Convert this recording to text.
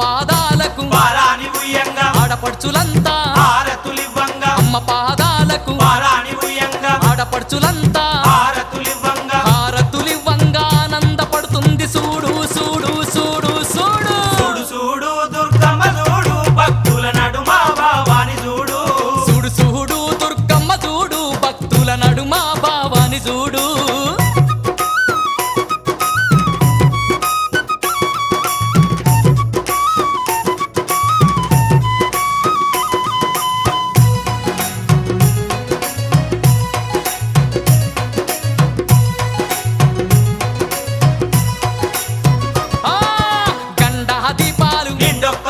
పాదాలకు పారాని ఉయ్యంగా ఆడపడుచులంతా హారతులివ్వంగా అమ్మ పాదాలకు పారాని ఉయ్యంగా ఆడపడుచులంతా హారతులివ్వంగా హారతులివ్వంగా ఆనందపడుతుంది చూడు చూడు చూడు చూడు చూడు చూడు దుర్గమ్మ చూడు భక్తుల నడుమ భావాని చూడు చూడు చూడు దుర్గమ్మ చూడు భక్తుల నడుమ భావాని చూడు ఆ గండా దీపాలు నిండొక్క